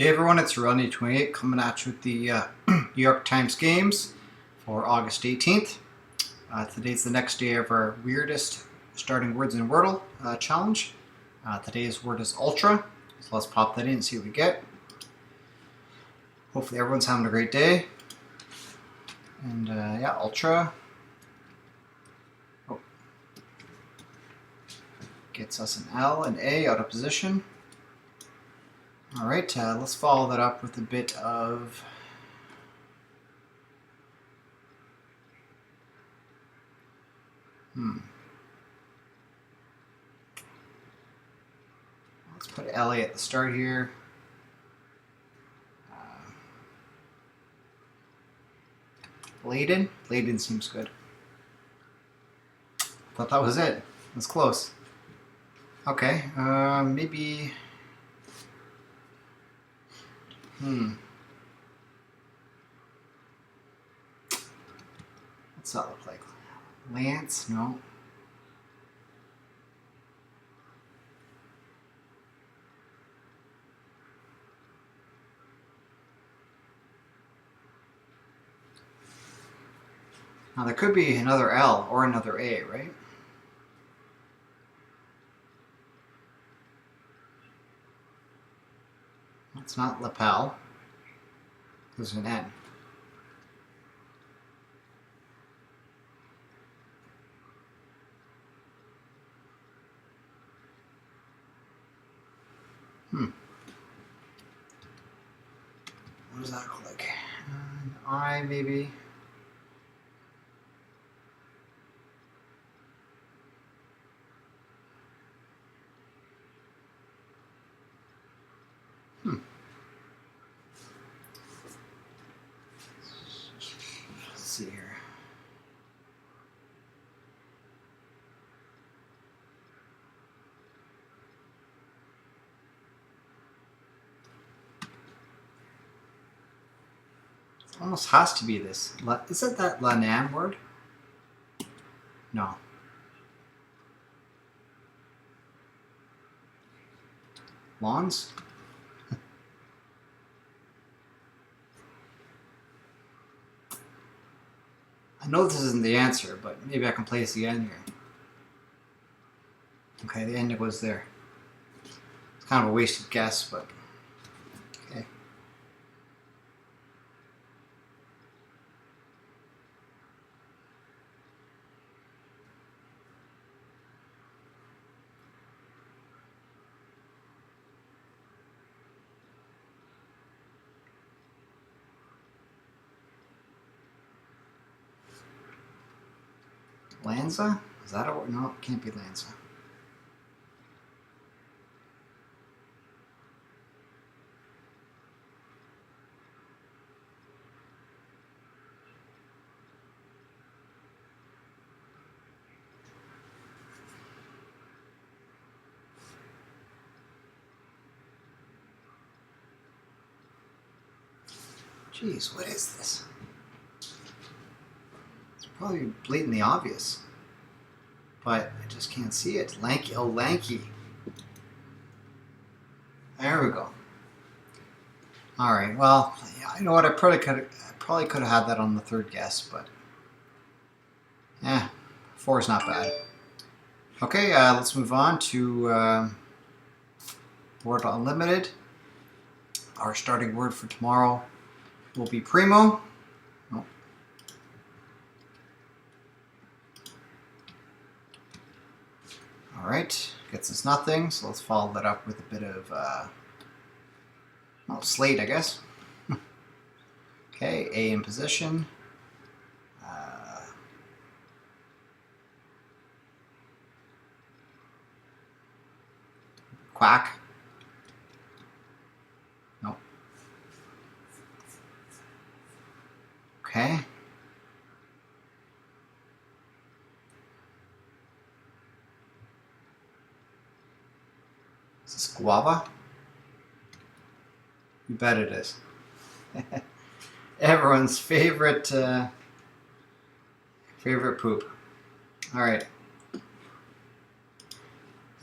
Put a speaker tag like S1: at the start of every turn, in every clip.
S1: Hey everyone, it's Oranje 28 coming at you with the New York Times games for August 18th. Today's the next day of our weirdest starting words in Wordle challenge. Today's word is ultra, so let's pop that in and see what we get. Hopefully everyone's having a great day. And yeah, ultra. Oh. Gets us an L and A out of position. Alright, let's follow that up with a bit of let's put LA at the start here. Bladen? Bladen seems good. Thought that was it. That's close. Okay, maybe... What's that look like? Lance? No. Now there could be another L or another A, right? It's not lapel. There's an N. What does that look like? An I, maybe. Let's see here. It almost has to be this. Is it that Lanam word? No. Lawns? I know this isn't the answer, but maybe I can place the N here. Okay, the N was there. It's kind of a wasted guess, but okay. Lanza? Is that a word? No, it can't be Lanza. Jeez, what is this? It's probably blatantly obvious, but I just can't see it. Lanky, oh, lanky. There we go. All right. Well, you know what? I probably could have had that on the third guess, but yeah, 4 is not bad. Okay, let's move on to Word Unlimited. Our starting word for tomorrow will be primo. Oh. All right, gets us nothing, so let's follow that up with a bit of slate, I guess. Okay, A in position. Quack. Nope. Okay. Is this guava? You bet it is. Everyone's favorite favorite poop. All right.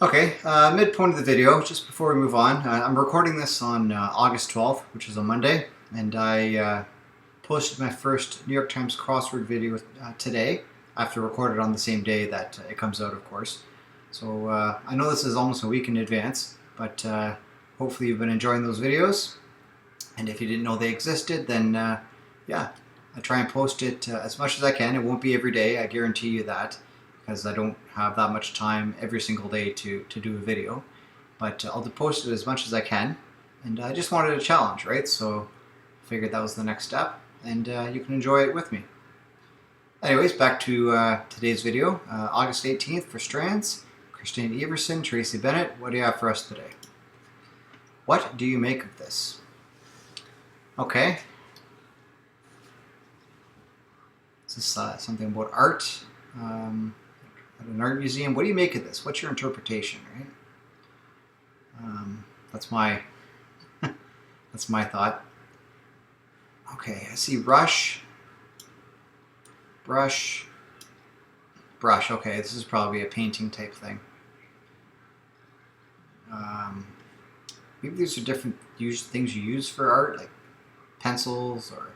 S1: Okay, midpoint of the video, just before we move on, I'm recording this on August 12th, which is a Monday, and I posted my first New York Times crossword video today. I have to record it on the same day that it comes out, of course. So I know this is almost a week in advance, but hopefully you've been enjoying those videos. And if you didn't know they existed, then yeah, I try and post it as much as I can. It won't be every day, I guarantee you that, because I don't have that much time every single day to do a video. But I'll post it as much as I can. And I just wanted a challenge, right? So I figured that was the next step, and you can enjoy it with me. Anyways, back to today's video. August 18th for Strands. Christine Everson, Tracy Bennett, what do you have for us today? What do you make of this? Okay. Is this something about art? At an art museum? What do you make of this? What's your interpretation, right? That's my that's my thought. Okay, I see brush. Brush. Okay, this is probably a painting type thing. Maybe these are different things you use for art, like pencils or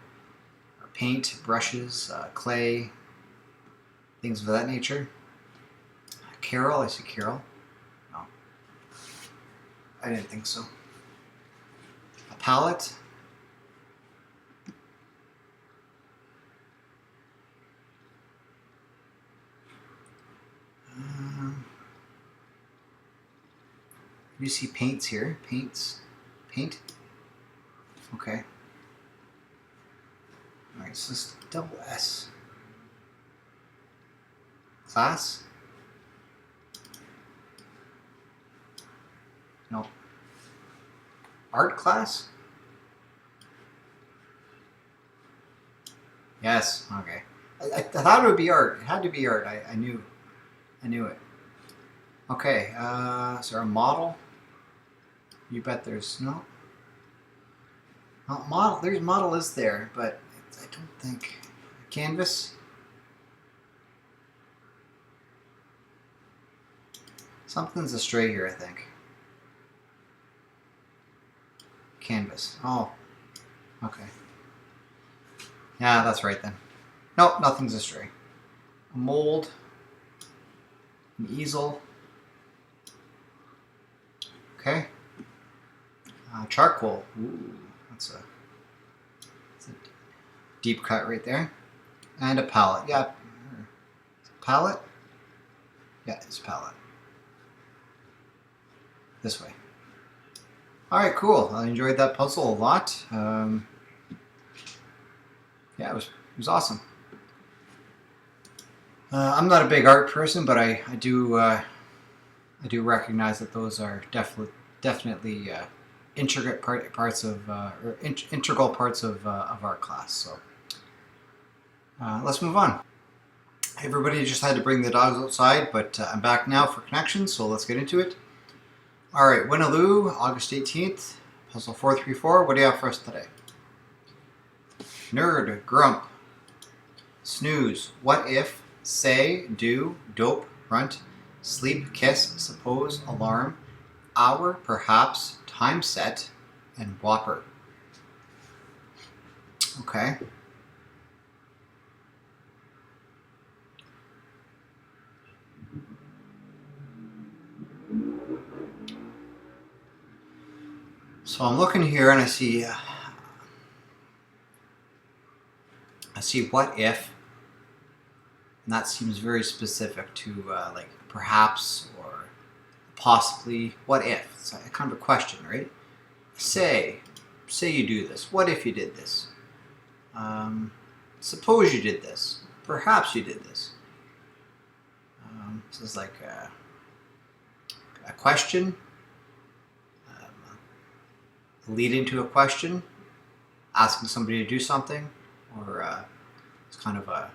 S1: paint, brushes, clay, things of that nature. Carol, I see Carol. No, I didn't think so. A palette. You see paints here. Paint. Okay. All right, so this double S. Class. No. Art class. Yes. Okay. I thought it would be art. It had to be art. I knew it. Okay. Is there a model? You bet there's no. Model. There's model is there, but I don't think canvas. Something's astray here, I think. Canvas. Oh. Okay. Yeah, that's right then. Nope, nothing's astray. A mold. An easel. Okay. Charcoal. Ooh, that's a deep cut right there. And a palette. Yeah. Palette? Yeah, it's a palette. This way. Alright, cool. I enjoyed that puzzle a lot. Yeah, it was awesome. I'm not a big art person, but I do recognize that those are definitely integral parts of art class. So let's move on. Everybody just had to bring the dogs outside, but I'm back now for connections, so let's get into it. All right, Winaloo, August 18th, puzzle 434. What do you have for us today? Nerd, grump, snooze, what if, say, do, dope, runt, sleep, kiss, suppose, alarm, hour, perhaps, time set, and whopper. Okay. So I'm looking here and I see what if, and that seems very specific to like perhaps or possibly. What if? It's a kind of a question, right? Say you do this. What if you did this? Suppose you did this. Perhaps you did this. This is like a question, lead into a question, asking somebody to do something, or it's kind of a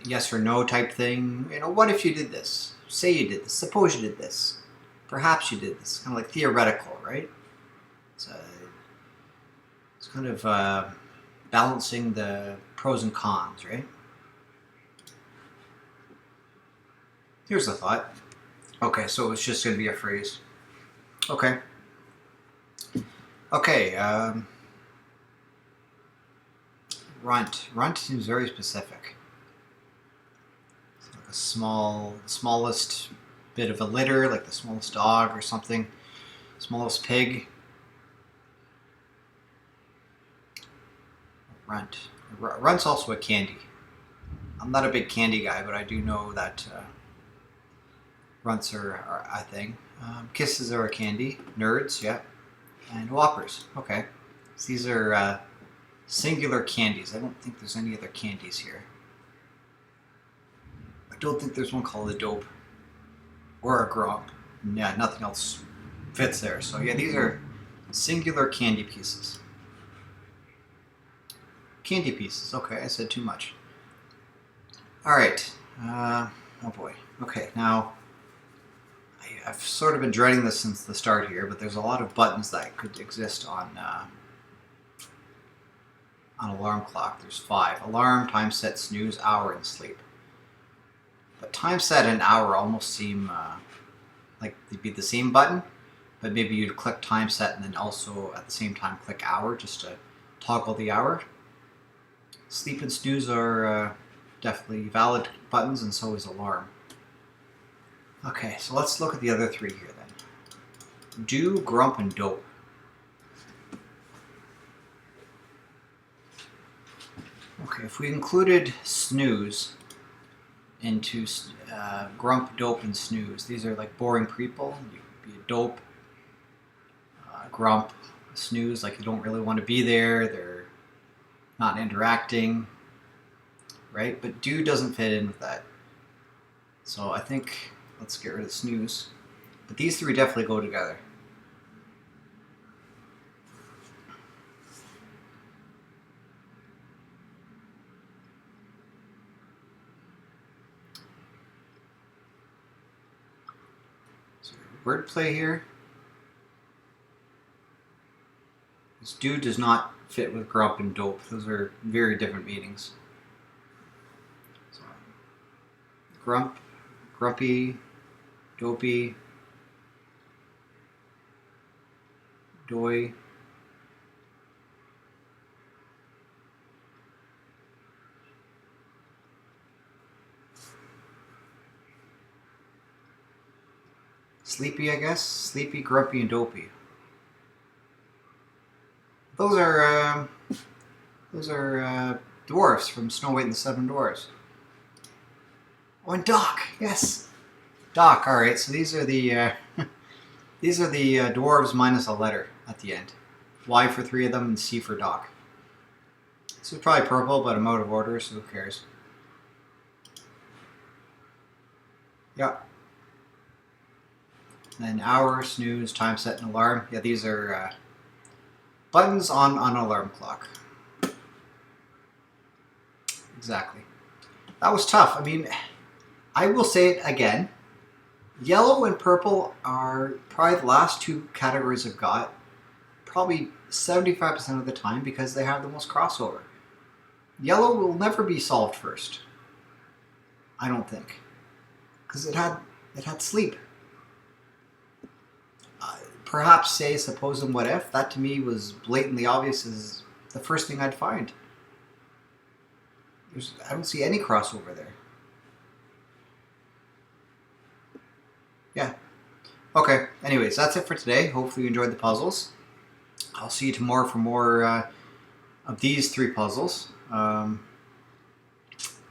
S1: yes or no type thing. You know, what if you did this? Say you did this. Suppose you did this. Perhaps you did this. Kind of like theoretical, right? It's kind of balancing the pros and cons, right? Here's the thought. Okay, so it's just going to be a phrase. Okay. Okay. Runt. Runt seems very specific. It's like a smallest bit of a litter, like the smallest dog or something. Smallest pig. Runt. Runt's also a candy. I'm not a big candy guy, but I do know that runts are a thing. Kisses are a candy. Nerds, yeah. And whoppers. Okay. So these are singular candies. I don't think there's any other candies here. I don't think there's one called a dope or a grog. Yeah, nothing else fits there. So yeah, these are singular candy pieces. Candy pieces. Okay, I said too much. All right. Oh boy. Okay, now I've sort of been dreading this since the start here, but there's a lot of buttons that could exist on alarm clock. There's 5: alarm, time set, snooze, hour, and sleep. But time set and hour almost seem like they'd be the same button, but maybe you'd click time set and then also at the same time click hour just to toggle the hour. Sleep and snooze are definitely valid buttons, and so is alarm. Okay, so let's look at the other 3 here then. Do, grump, and dope. Okay, if we included snooze into grump, dope, and snooze, these are like boring people. You could be a dope, grump, snooze, like you don't really want to be there, they're not interacting, right? But do doesn't fit in with that. So I think let's get rid of snooze. But these 3 definitely go together. So wordplay here. This do does not fit with grump and dope. Those are very different meanings. So, grump, grumpy, dopey, doy. Sleepy, I guess. Sleepy, grumpy, and dopey. Those are dwarfs from Snow White and the Seven Dwarfs. Oh, and Doc, yes, Doc. All right, so these are the these are the dwarves minus a letter at the end. Y for 3 of them and C for Doc. This is probably purple, but I'm out of order, so who cares? Yeah. Then hour, snooze, time set, and alarm. Yeah, these are buttons on an alarm clock. Exactly. That was tough. I mean, I will say it again. Yellow and purple are probably the last 2 categories I've got, probably 75% of the time, because they have the most crossover. Yellow will never be solved first, I don't think, because it had sleep. Perhaps say, suppose, and what if. That to me was blatantly obvious as the first thing I'd find. I don't see any crossover there. Yeah. Okay, anyways, that's it for today. Hopefully you enjoyed the puzzles. I'll see you tomorrow for more of these 3 puzzles.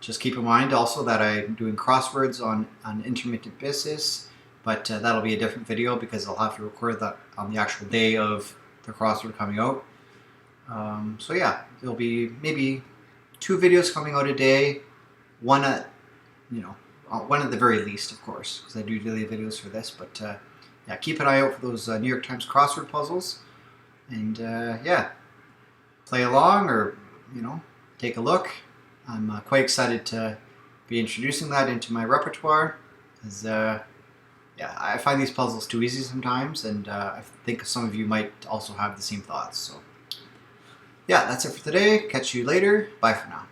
S1: Just keep in mind also that I'm doing crosswords on an intermittent basis, but that'll be a different video because I'll have to record that on the actual day of the crossword coming out. So yeah, there'll be maybe 2 videos coming out a day, one at the very least, of course, because I do daily videos for this. But yeah, keep an eye out for those New York Times crossword puzzles, and yeah, play along or take a look. I'm quite excited to be introducing that into my repertoire, because yeah, I find these puzzles too easy sometimes, and I think some of you might also have the same thoughts. So yeah, that's it for today. Catch you later. Bye for now.